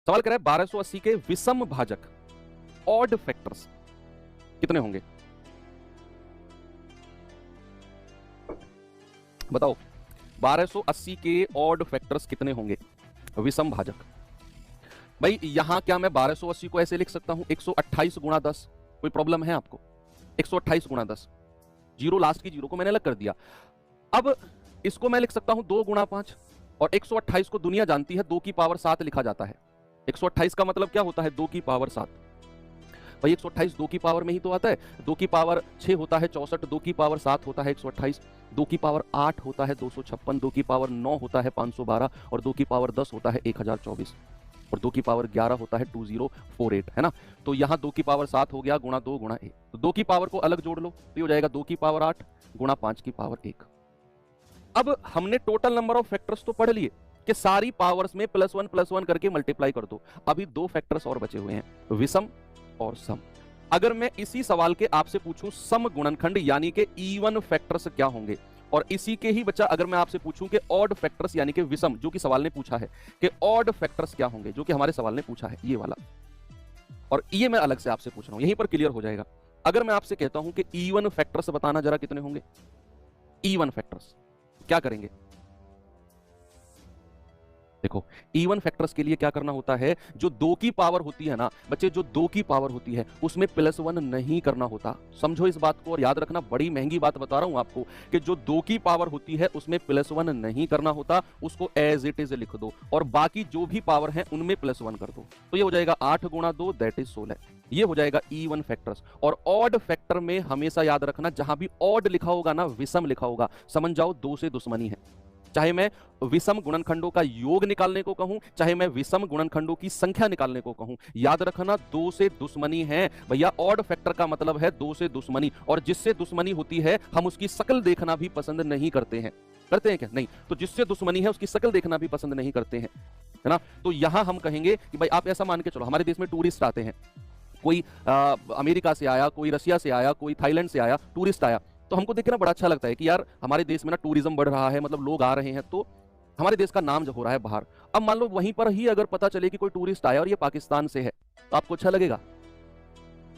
सवाल कर रहा है 1280 के विषम भाजक ऑड फैक्टर्स कितने होंगे? बताओ 1280 के ऑड फैक्टर्स कितने होंगे विषम भाजक? भाई यहां क्या मैं 1280 को ऐसे लिख सकता हूं 128 गुणा 10? कोई प्रॉब्लम है आपको? 128 गुणा 10, जीरो लास्ट की जीरो को मैंने अलग कर दिया। अब इसको मैं लिख सकता हूं 2 गुणा 5, और 128 को दुनिया जानती है 2 की पावर 7 लिखा जाता है। 128 का मतलब क्या होता है? 2 की पावर 7। भाई 128 2 की पावर में ही तो आता है। 2 की पावर 6 होता है 64, 2 की पावर 7 होता है 128, 2 की पावर 8 होता है 256, 2 की पावर 9 होता है 512, और 2 की पावर 10 होता है 1024, और 2 की पावर 11 होता है 2048, है ना। तो यहाँ 2 की पावर 7 हो गया गुणा 2 गुणा 1, तो 2 की पावर को अलग जोड़ लो तो ये हो जाएगा 2 की पावर 8 गुणा 5 की पावर 1। अब हमने टोटल नंबर ऑफ फैक्टर्स तो पढ़ लिए कि सारी पावर्स में +1 करके मल्टीप्लाई कर दो। अभी 2 फैक्टर्स और बचे हुए हैं, विषम और सम। अगर मैं इसी सवाल के आपसे पूछूं सम गुणनखंड यानी कि इवन फैक्टर्स क्या होंगे, और इसी के ही बच्चा अगर मैं आपसे पूछूं कि ऑड फैक्टर्स यानी कि विषम, जो कि सवाल ने पूछा है कि ऑड फैक्टर्स क्या होंगे, जो कि हमारे सवाल ने पूछा है ये वाला, और ये मैं अलग से आपसे पूछ रहा हूं, यहीं पर क्लियर हो जाएगा। अगर मैं आपसे कहता हूं कि इवन फैक्टर्स बताना जरा कितने होंगे, इवन फैक्टर्स क्या करेंगे? देखो इवन फैक्टर्स के लिए क्या करना होता है, जो 2 की पावर होती है ना बच्चे, जो 2 की पावर होती है उसमें +1 नहीं करना होता। समझो इस बात को और याद रखना, बड़ी महंगी बात बता रहा हूं आपको कि जो 2 की पावर होती है उसमें +1 नहीं करना होता, उसको एज इट इज लिख दो, और बाकी जो भी पावर है उनमें +1 कर दो, तो ये हो जाएगा 8 गुणा 2 दैट इज 16। ये हो जाएगा इवन फैक्टर्स। और ऑड फैक्टर में हमेशा याद रखना, जहां भी ऑड लिखा होगा ना विषम लिखा होगा, समझ जाओ 2 से दुश्मनी है। चाहे मैं विषम गुणनखंडों का योग निकालने को कहूं, चाहे मैं विषम गुणनखंडों की संख्या निकालने को कहूं, याद रखना 2 से दुश्मनी है भैया। ऑड फैक्टर का मतलब है 2 से दुश्मनी, और जिससे दुश्मनी होती है हम उसकी शक्ल देखना भी पसंद नहीं करते हैं। करते हैं क्या? नहीं। तो जिससे दुश्मनी है उसकी शक्ल देखना भी पसंद नहीं करते हैं, है ना। तो यहां हम कहेंगे कि भाई आप ऐसा मान के चलो, हमारे देश में टूरिस्ट आते हैं, कोई अमेरिका से आया, कोई रशिया से आया, कोई थाईलैंड से आया, टूरिस्ट आया, तो हमको देख के ना बड़ा अच्छा लगता है कि यार हमारे देश में ना टूरिज्म बढ़ रहा है, मतलब लोग आ रहे हैं, तो हमारे देश का नाम जो हो रहा है बाहर। अब मान लो वहीं पर ही अगर पता चले कि कोई टूरिस्ट आया और ये पाकिस्तान से है, तो आपको अच्छा लगेगा?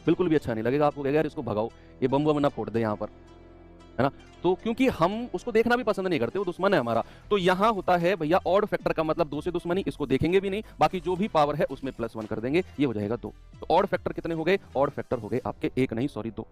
बिल्कुल भी अच्छा नहीं लगेगा। आपको कहेगा यार इसको भगाओ, ये बम बम ना फोड़ दे यहाँ पर, है ना। तो क्योंकि हम उसको देखना भी पसंद नहीं करते, वो दुश्मन है हमारा। तो यहां होता है भैया ऑड फैक्टर का मतलब 2 से दुश्मनी, इसको देखेंगे भी नहीं, बाकी जो भी पावर है उसमें +1 कर देंगे, ये हो जाएगा 2। तो ऑड फैक्टर कितने हो गए? ऑड फैक्टर हो गए आपके 1 नहीं सॉरी 2।